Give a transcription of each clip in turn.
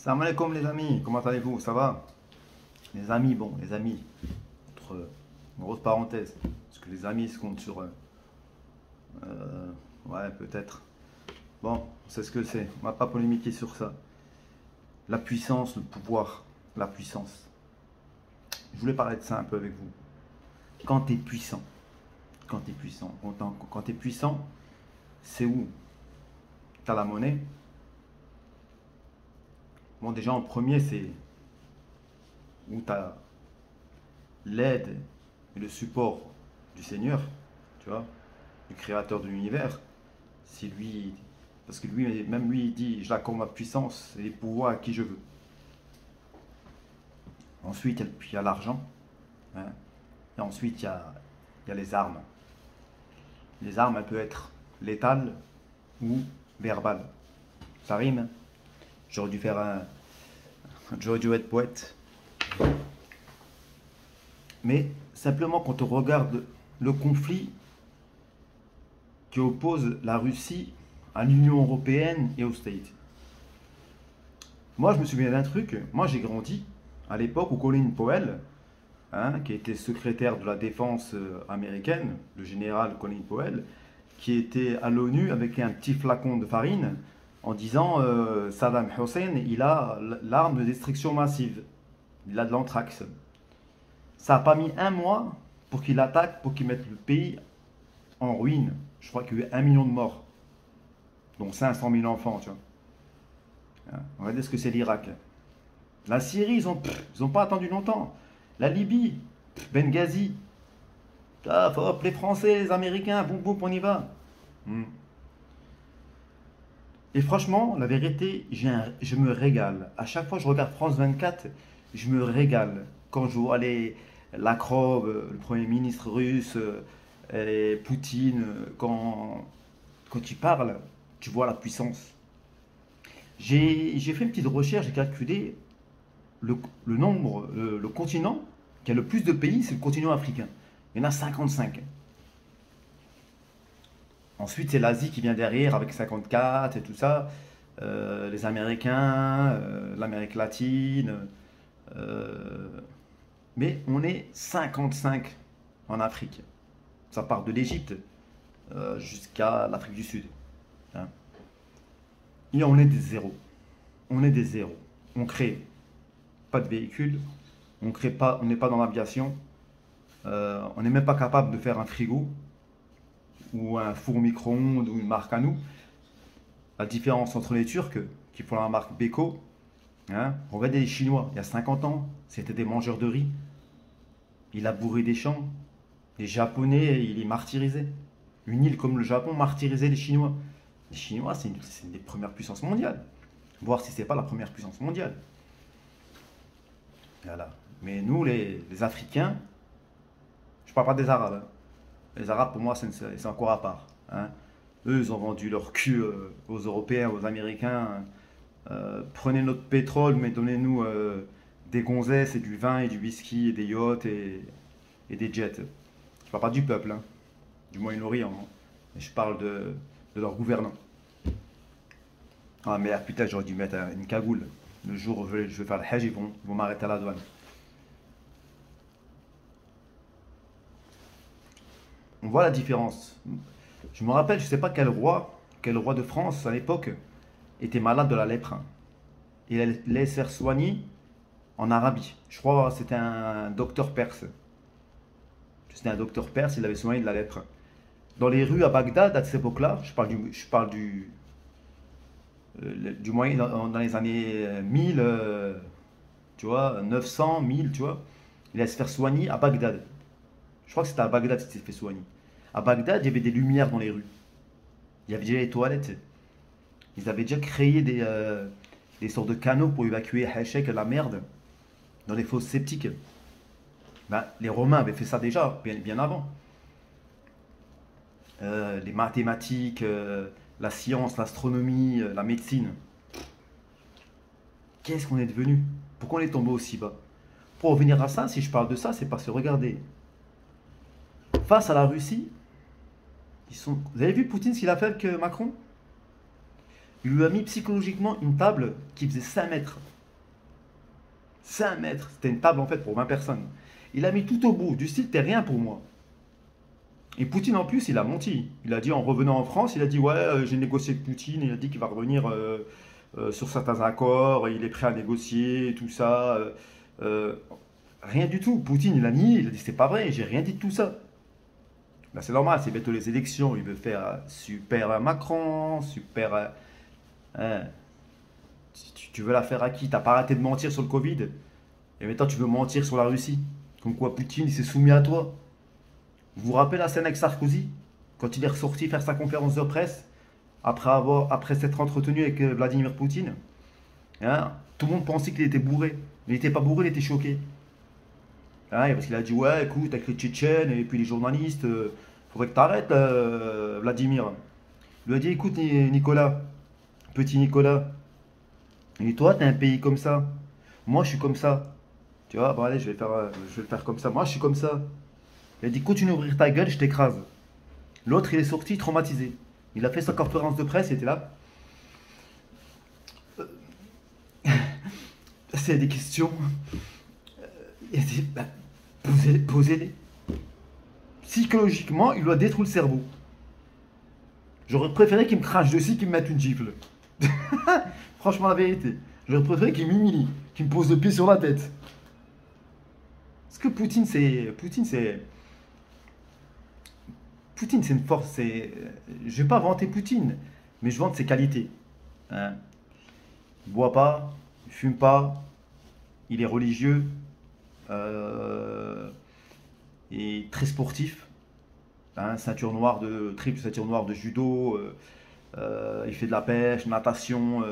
Salam alaikum les amis, comment allez-vous? Ça va? Les amis, bon, les amis, entre grosse parenthèse, parce que les amis se comptent sur... ouais, peut-être. Bon, on sait ce que c'est, on va pas polémiquer sur ça. La puissance, le pouvoir, la puissance. Je voulais parler de ça un peu avec vous. Quand tu es puissant, quand tu es puissant, c'est où? Tu as la monnaie. Bon, déjà en premier, c'est où tu as l'aide et le support du Seigneur, tu vois, du Créateur de l'univers. C'est lui, parce que lui, même lui, il dit, je l'accorde ma puissance et les pouvoirs à qui je veux. Ensuite, il y a l'argent, hein, et ensuite, il y a les armes. Les armes, elles peuvent être létales ou verbales. Ça rime, hein. J'aurais dû faire j'aurais dû être poète. Mais simplement quand on regarde le conflit qui oppose la Russie à l'Union européenne et aux States. Moi, je me souviens d'un truc. Moi, j'ai grandi à l'époque où Colin Powell, hein, qui était secrétaire de la défense américaine, le général Colin Powell, qui était à l'ONU avec un petit flacon de farine en disant Saddam Hussein, il a l'arme de destruction massive. Il a de l'anthrax. Ça n'a pas mis un mois pour qu'il attaque, pour qu'il mette le pays en ruine. Je crois qu'il y a eu 1 million de morts, dont 500 000 enfants, tu vois. Regardez ce que c'est l'Irak. La Syrie, ils ont pas attendu longtemps. La Libye, Benghazi. Ah, hop, les Français, les Américains, boum boum, on y va. Et franchement, la vérité, je me régale. À chaque fois que je regarde France 24, je me régale. Quand je vois Lavrov, le Premier ministre russe, et Poutine, quand tu parles, tu vois la puissance. J'ai fait une petite recherche, j'ai calculé le nombre, le continent qui a le plus de pays, c'est le continent africain. Il y en a 55. Ensuite, c'est l'Asie qui vient derrière avec 54 et tout ça. Les Américains, l'Amérique latine. Mais on est 55 en Afrique. Ça part de l'Égypte jusqu'à l'Afrique du Sud. Hein. Et on est des zéros. On est des zéros. On crée pas de véhicules. On n'est pas dans l'aviation. On n'est même pas capable de faire un frigo ou un four micro-ondes ou une marque à nous. La différence entre les Turcs qui font la marque Beko, hein, regardez les Chinois, il y a 50 ans, c'était des mangeurs de riz. Il a bourré des champs. Les Japonais, il les martyrisait. Une île comme le Japon martyrisait les Chinois. Les Chinois, c'est une des premières puissances mondiales. Voir si c'est pas la première puissance mondiale. Voilà. Mais nous, les Africains, je parle pas des Arabes. Hein. Les Arabes, pour moi, c'est encore à part. Hein. Eux, ils ont vendu leur cul aux Européens, aux Américains. Prenez notre pétrole, mais donnez-nous des gonzesses et du vin et du whisky et des yachts et des jets. Je parle pas du peuple, hein, du Moyen-Orient. Hein. Mais je parle de leurs gouvernants. Ah merde, putain, j'aurais dû mettre une cagoule. Le jour où je vais faire le hajj, ils vont m'arrêter à la douane. On voit la différence. Je me rappelle, je ne sais pas quel roi de France à l'époque était malade de la lèpre. Hein. Il allait se faire soigner en Arabie. Je crois que c'était un docteur perse. C'était un docteur perse, il avait soigné de la lèpre. Dans les rues à Bagdad, à cette époque-là, je parle du moyen dans les années 1000, tu vois, 900, 1000, tu vois. Il allait se faire soigner à Bagdad. Je crois que c'était à Bagdad qu'il s'est fait soigner. À Bagdad, il y avait des lumières dans les rues. Il y avait déjà les toilettes. Ils avaient déjà créé des sortes de canaux pour évacuer Hachek, la merde, dans les fosses septiques. Ben, les Romains avaient fait ça déjà, bien avant. Les mathématiques, la science, l'astronomie, la médecine. Qu'est-ce qu'on est devenu? Pourquoi on est tombé aussi bas? Pour revenir à ça, si je parle de ça, c'est parce que regardez, face à la Russie, vous avez vu Poutine ce qu'il a fait avec Macron? Il lui a mis psychologiquement une table qui faisait 5 mètres. 5 mètres. C'était une table en fait pour 20 personnes. Il a mis tout au bout, du style, t'es rien pour moi. Et Poutine en plus, il a menti. Il a dit en revenant en France, il a dit ouais, j'ai négocié avec Poutine, il a dit qu'il va revenir sur certains accords, il est prêt à négocier, tout ça. Euh, Rien du tout. Poutine, il a nié, il a dit c'est pas vrai, j'ai rien dit de tout ça. Là, c'est normal, c'est bientôt les élections, il veut faire super Macron, super. Hein, tu veux la faire à qui? T'as pas arrêté de mentir sur le Covid, et maintenant tu veux mentir sur la Russie. Comme quoi Poutine, il s'est soumis à toi. Vous vous rappelez la scène avec Sarkozy? Quand il est ressorti faire sa conférence de presse, après s'être entretenu avec Vladimir Poutine, hein, tout le monde pensait qu'il était bourré. Il n'était pas bourré, il était choqué. Hein, parce qu'il a dit ouais, écoute, avec les Tchétchènes et puis les journalistes, faudrait que t'arrêtes, Vladimir. Il lui a dit écoute, Nicolas, petit Nicolas, et toi, t'es un pays comme ça. Moi, je suis comme ça. Tu vois, bon, allez, je vais le faire comme ça. Moi, je suis comme ça. Il a dit continue à ouvrir ta gueule, je t'écrase. L'autre, il est sorti traumatisé. Il a fait sa conférence de presse, il était là. C'est des questions. Il a dit, bah, posez-les. Psychologiquement, il lui a détruit le cerveau. J'aurais préféré qu'il me crache dessus, qu'il me mette une gifle. Franchement, la vérité. J'aurais préféré qu'il m'humilie, qu'il me pose le pied sur la tête. Parce que Poutine, c'est. Poutine, c'est une force. Je vais pas vanter Poutine, mais je vante ses qualités. Hein. Il boit pas, il fume pas, il est religieux, euh, et très sportif. Hein, triple ceinture noire de judo, il fait de la pêche, natation,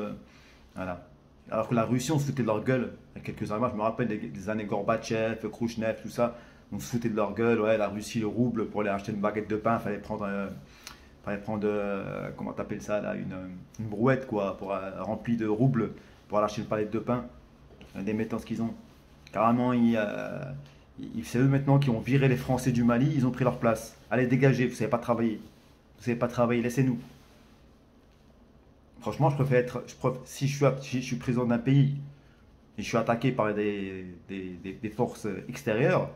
voilà. Alors que la Russie, on se foutait de leur gueule. Il y a quelques années, moi, je me rappelle des années Gorbatchev, Khrouchtchev, tout ça. On se foutait de leur gueule. Ouais, la Russie, le rouble, pour aller acheter une baguette de pain, il fallait prendre comment t'appelles ça là, une brouette quoi, remplie de roubles pour aller acheter une palette de pain. Des méthodes qu'ils ont. Carrément, c'est eux maintenant qui ont viré les Français du Mali, ils ont pris leur place. Allez, dégagez, vous savez pas travailler. Vous savez pas travailler, laissez-nous. Franchement, si je suis président d'un pays et je suis attaqué par des forces extérieures,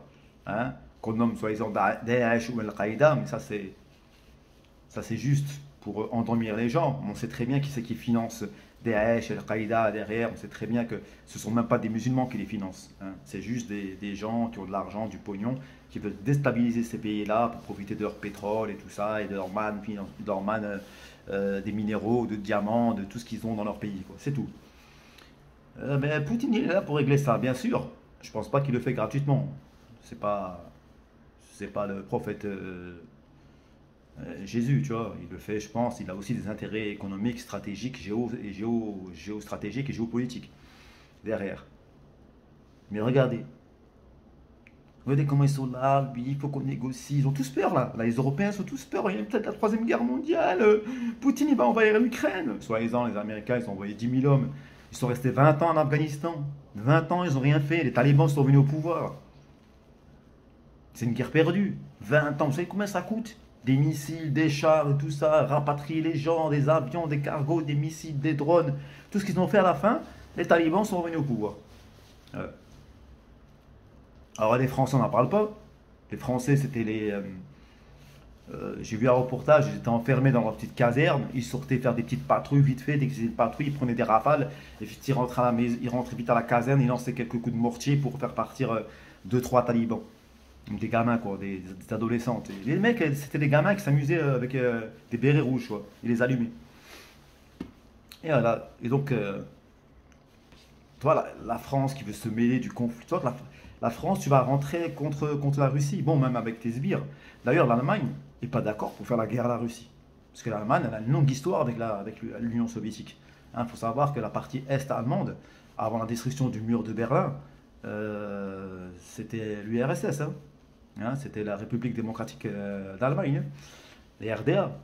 hein, qu'on nomme soi-disant Daesh ou Al-Qaïda, mais ça c'est juste pour endormir les gens. On sait très bien qui c'est qui finance Daesh, Al-Qaïda derrière. On sait très bien que ce ne sont même pas des musulmans qui les financent. Hein. C'est juste des gens qui ont de l'argent, du pognon, qui veulent déstabiliser ces pays-là pour profiter de leur pétrole et tout ça, et de leur manne, des minéraux, de diamants, de tout ce qu'ils ont dans leur pays. C'est tout. Mais Poutine, il est là pour régler ça, bien sûr. Je pense pas qu'il le fait gratuitement. C'est pas, c'est pas le prophète Jésus, tu vois. Il le fait, je pense. Il a aussi des intérêts économiques, stratégiques, géostratégiques et géopolitiques derrière. Mais regardez comment ils sont là. Lui, il faut qu'on négocie. Ils ont tous peur là. Là, les Européens sont tous peur. Il y a peut-être la troisième guerre mondiale. Poutine, il va envahir l'Ukraine. Soi-disant, les Américains, ils ont envoyé 10 000 hommes. Ils sont restés 20 ans en Afghanistan. 20 ans, ils n'ont rien fait. Les talibans sont venus au pouvoir. C'est une guerre perdue. 20 ans, vous savez combien ça coûte? Des missiles, des chars et tout ça, rapatrier les gens, des avions, des cargos, des missiles, des drones. Tout ce qu'ils ont fait à la fin, les talibans sont revenus au pouvoir. Euh, Alors les Français, on n'en parle pas. Les Français, c'était les... j'ai vu un reportage, ils étaient enfermés dans leur petite caserne, ils sortaient faire des petites patrouilles vite fait, dès qu'ils faisaient une patrouille, ils prenaient des rafales, et puis ils rentraient à la maison, ils rentraient vite à la caserne, ils lançaient quelques coups de mortier pour faire partir 2-3 talibans. Des gamins quoi, des adolescents. Et les mecs, c'était des gamins qui s'amusaient avec des bérets rouges, quoi. Ils les allumaient. Et voilà. Et donc, toi, la France qui veut se mêler du conflit, toi, la France, tu vas rentrer contre la Russie, bon, même avec tes sbires. D'ailleurs, l'Allemagne n'est pas d'accord pour faire la guerre à la Russie. Parce que l'Allemagne, elle a une longue histoire avec l'Union soviétique. Il faut savoir que la partie est allemande, avant la destruction du mur de Berlin, c'était l'URSS. Hein, c'était la République démocratique d'Allemagne, hein, les RDA.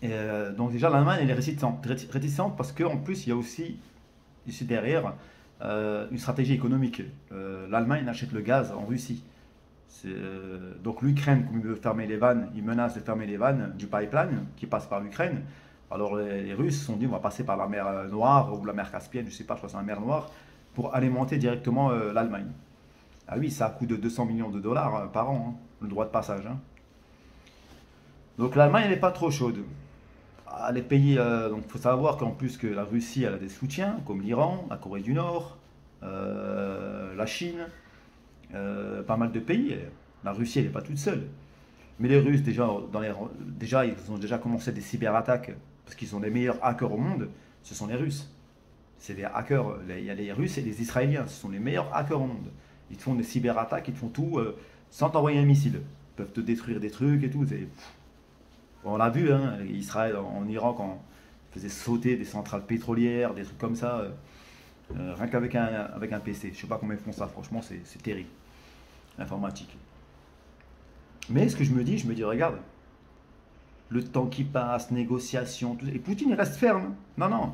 Et, donc déjà l'Allemagne elle est réticente parce qu'en plus il y a aussi ici derrière une stratégie économique. L'Allemagne achète le gaz en Russie. Donc l'Ukraine, comme il veut fermer les vannes, il menace de fermer les vannes du pipeline qui passe par l'Ukraine. Alors les Russes se sont dit on va passer par la mer Noire ou la mer Caspienne, je ne sais pas, je crois que c'est la mer Noire, pour alimenter directement l'Allemagne. Ah oui, ça a coût de 200 millions de dollars par an, hein, le droit de passage. Hein. Donc l'Allemagne, elle n'est pas trop chaude. Ah, les pays, donc il faut savoir qu'en plus que la Russie, elle a des soutiens, comme l'Iran, la Corée du Nord, la Chine, pas mal de pays. La Russie, elle n'est pas toute seule. Mais les Russes, déjà, ils ont déjà commencé des cyberattaques, parce qu'ils sont les meilleurs hackers au monde, ce sont les Russes. C'est des hackers, il y a les Russes et les Israéliens, ce sont les meilleurs hackers au monde. Ils te font des cyberattaques, ils te font tout sans t'envoyer un missile. Ils peuvent te détruire des trucs et tout. On l'a vu, hein, Israël en Iran, quand on faisait sauter des centrales pétrolières, des trucs comme ça, rien qu'avec un PC. Je sais pas comment ils font ça, franchement, c'est terrible. L'informatique. Mais ce que je me dis, regarde, le temps qui passe, négociation, tout ça. Et Poutine, il reste ferme. Non, non.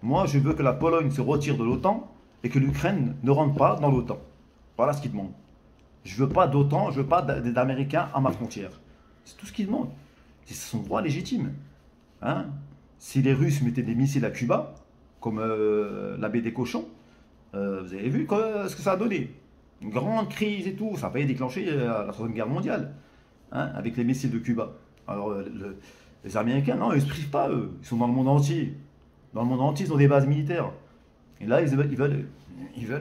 Moi, je veux que la Pologne se retire de l'OTAN et que l'Ukraine ne rentre pas dans l'OTAN. Voilà ce qu'il demande. Je veux pas d'OTAN, je veux pas d'Américains à ma frontière. C'est tout ce qu'il demande. C'est son droit légitime. Hein? Si les Russes mettaient des missiles à Cuba, comme la baie des cochons, vous avez vu ce que ça a donné. Une grande crise et tout. Ça a failli déclencher la Troisième Guerre mondiale, hein, avec les missiles de Cuba. Alors, les Américains, non, ils ne se privent pas, eux. Ils sont dans le monde entier. Dans le monde entier, ils ont des bases militaires. Et là, ils veulent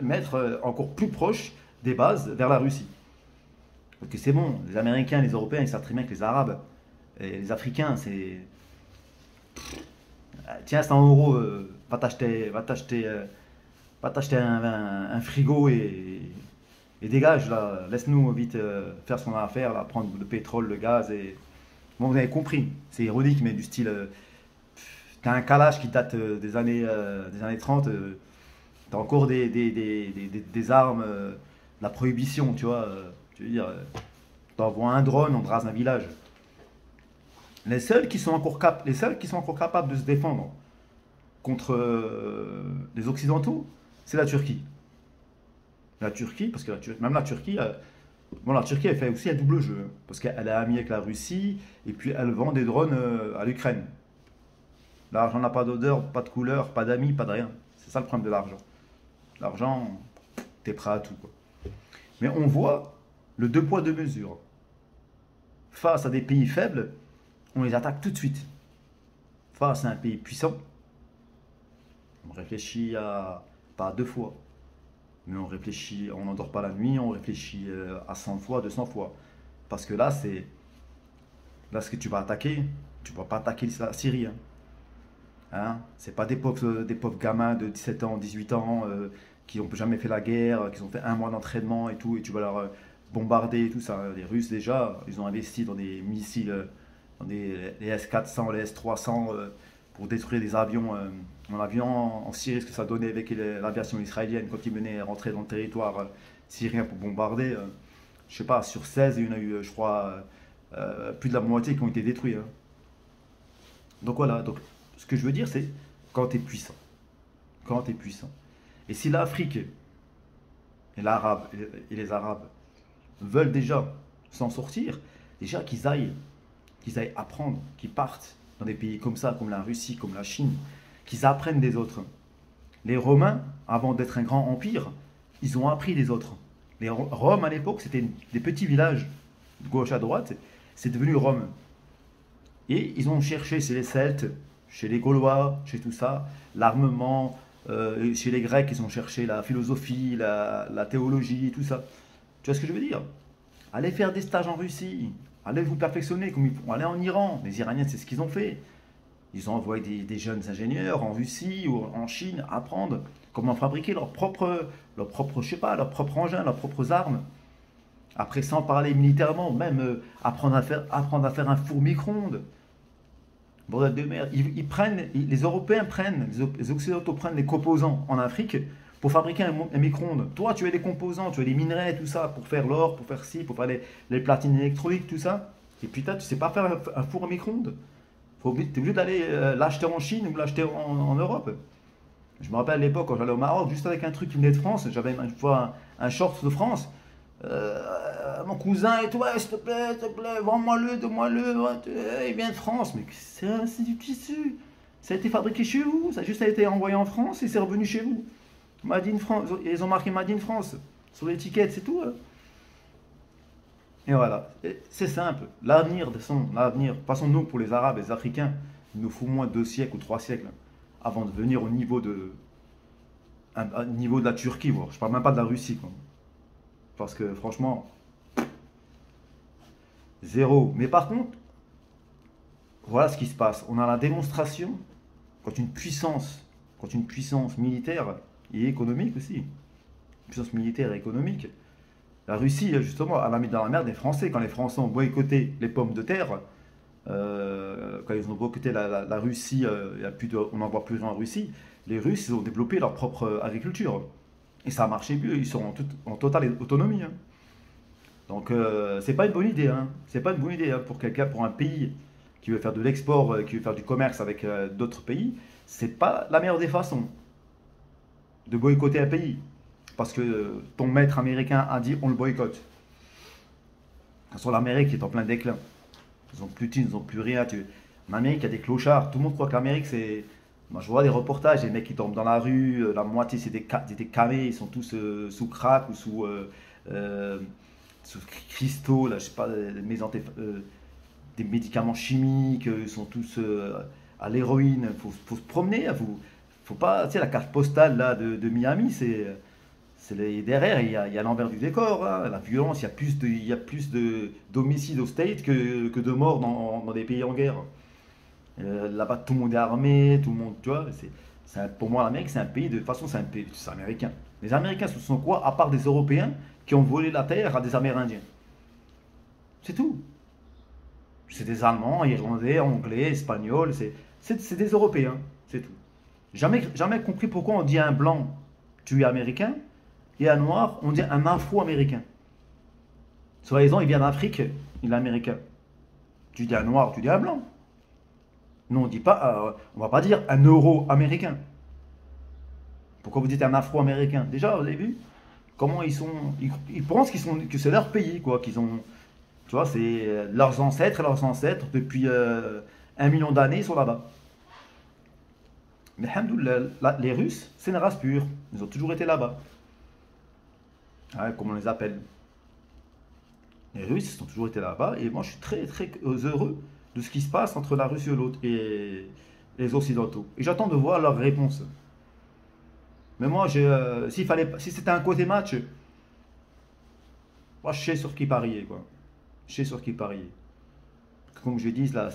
mettre encore plus proche des bases vers la Russie. Parce que c'est bon, les Américains, les Européens, ils savent très bien que les Arabes et les Africains, c'est... Tiens, 100 euros, va t'acheter un frigo et dégage, là. Laisse-nous vite faire ce qu'on a à faire, là, prendre le pétrole, le gaz et... Bon, vous avez compris, c'est ironique, mais du style... t'as un calage qui date des années 30, t'as encore des armes, la prohibition, tu vois. Tu veux dire, t'envoies un drone, on te rase un village. Les seuls qui sont encore capables de se défendre contre les Occidentaux, c'est la Turquie. La Turquie, parce que même la Turquie, bon, la Turquie, elle fait aussi un double jeu, hein, parce qu'elle est amie avec la Russie, et puis elle vend des drones à l'Ukraine. L'argent n'a pas d'odeur, pas de couleur, pas d'amis, pas de rien. C'est ça le problème de l'argent. L'argent, t'es prêt à tout, quoi. Mais on voit le deux poids, deux mesures. Face à des pays faibles, on les attaque tout de suite. Face à un pays puissant, on réfléchit pas à deux fois, mais on réfléchit, on n'endort pas la nuit, on réfléchit à 100 fois, 200 fois. Parce que là, ce que tu vas attaquer, tu ne vas pas attaquer la Syrie. Hein. Hein? C'est pas des pauvres gamins de 17 ans, 18 ans qui n'ont jamais fait la guerre, qui ont fait un mois d'entraînement et tout, et tu vas leur bombarder et tout ça. Les Russes, déjà, ils ont investi dans des missiles, dans les S-400, les S-300, pour détruire des avions. En avion en Syrie, ce que ça donnait avec l'aviation israélienne quand ils venaient rentrer dans le territoire syrien pour bombarder. Je sais pas, sur 16, il y en a eu, je crois, plus de la moitié qui ont été détruits. Hein. Donc voilà, donc, ce que je veux dire, c'est quand tu es puissant. Quand tu es puissant. Et si l'Afrique et les Arabes veulent déjà s'en sortir, déjà qu'ils aillent apprendre, qu'ils partent dans des pays comme ça, comme la Russie, comme la Chine, qu'ils apprennent des autres. Les Romains, avant d'être un grand empire, ils ont appris des autres. Rome, à l'époque, c'était des petits villages de gauche à droite, c'est devenu Rome. Et ils ont cherché chez les Celtes, chez les Gaulois, chez tout ça, l'armement, chez les Grecs, ils ont cherché la philosophie, la théologie, tout ça. Tu vois ce que je veux dire? Allez faire des stages en Russie, allez vous perfectionner, comme ils font, allez en Iran. Les Iraniens, c'est ce qu'ils ont fait. Ils ont envoyé des jeunes ingénieurs en Russie ou en Chine apprendre comment fabriquer leur propre, je sais pas, leur propre engin, leurs propres armes. Après, sans parler militairement, même apprendre à faire un four micro-ondes. Bordel de merde. Les Européens prennent, les Occidentaux prennent les composants en Afrique pour fabriquer un micro-ondes. Toi, tu as des composants, tu as des minerais, tout ça, pour faire l'or, pour faire ci, pour faire les platines électroniques, tout ça. Et puis, tu ne sais pas faire un four à micro-ondes. Tu es obligé d'aller l'acheter en Chine ou l'acheter en Europe. Je me rappelle à l'époque, quand j'allais au Maroc, juste avec un truc qui venait de France, j'avais une fois un short de France. Mon cousin et tout, ouais, s'il te plaît, vends-moi-le, donne-moi-le, ouais, il vient de France. Mais c'est du tissu. Ça a été fabriqué chez vous, ça a juste été envoyé en France et c'est revenu chez vous. Made in France, ils ont marqué Made in France sur l'étiquette, c'est tout, hein. Et voilà, c'est simple. L'avenir, l'avenir, passons nous pour les Arabes et les Africains, il nous faut au moins 2 siècles ou 3 siècles avant de venir au niveau un niveau de la Turquie, voire. Je parle même pas de la Russie, quoi. Parce que franchement, zéro. Mais par contre, voilà ce qui se passe. On a la démonstration quand une puissance militaire et économique aussi, une puissance militaire et économique, la Russie, justement, elle a mis dans la merde les Français. Quand les Français ont boycotté les pommes de terre, quand ils ont boycotté la Russie, on n'en voit plus rien en Russie, les Russes ils ont développé leur propre agriculture. Et ça a marché mieux, ils sont en totale autonomie, hein. Donc, c'est pas une bonne idée, hein. C'est pas une bonne idée, hein, pour quelqu'un, pour un pays qui veut faire de l'export, qui veut faire du commerce avec d'autres pays. C'est pas la meilleure des façons de boycotter un pays. Parce que ton maître américain a dit on le boycotte. Sur l'Amérique qui est en plein déclin. Ils ont plus de thunes, ils ont plus rien. En Amérique, il y a des clochards. Tout le monde croit que l'Amérique, c'est. Moi, je vois des reportages, des mecs qui tombent dans la rue, la moitié c'est des camés, ils sont tous sous crack ou euh, sous cristaux, là, je sais pas, des médicaments chimiques, ils sont tous à l'héroïne. Faut se promener, faut pas. Tu sais, la carte postale là, de Miami, derrière, il y a l'envers du décor, hein. La violence, il y a plus d'homicides au State que de morts dans des pays en guerre. Là-bas, tout le monde est armé, tout le monde, tu vois. Pour moi, l'Amérique, c'est un pays de toute façon, c'est un pays, c'est américain. Les Américains, ce sont quoi, à part des Européens qui ont volé la terre à des Amérindiens? C'est tout. C'est des Allemands, Irlandais, Anglais, Espagnols, c'est des Européens, c'est tout. Jamais compris pourquoi on dit à un blanc, tu es américain, et à un noir, on dit un afro-américain. Soi-disant, il vient d'Afrique, il est américain. Tu dis un noir, tu dis un blanc. Non, on dit pas, on va pas dire un euro-américain. Pourquoi vous dites un afro-américain? Déjà, vous avez vu comment ils pensent que c'est leur pays, quoi, qu'ils ont, tu vois, c'est leurs ancêtres, depuis 1 million d'années, ils sont là-bas. Mais alhamdoulilah, les Russes, c'est une race pure. Ils ont toujours été là-bas. Ouais, comme on les appelle. Les Russes, ils ont toujours été là-bas. Et moi, je suis très, très heureux de ce qui se passe entre la Russie et l'autre et les Occidentaux. Et j'attends de voir leur réponse. Mais moi, si c'était un côté match, moi, je sais sur qui parier, quoi. Je sais sur qui parier. Comme je dis, là,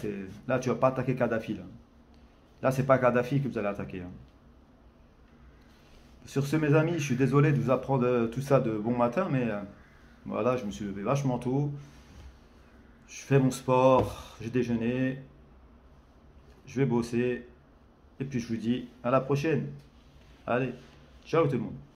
tu vas pas attaquer Kadhafi, là. Là, c'est pas Kadhafi que vous allez attaquer, hein. Sur ce, mes amis, je suis désolé de vous apprendre tout ça de bon matin, mais voilà, je me suis levé vachement tôt. Je fais mon sport, j'ai déjeuné, je vais bosser, et puis je vous dis à la prochaine. Allez, ciao tout le monde.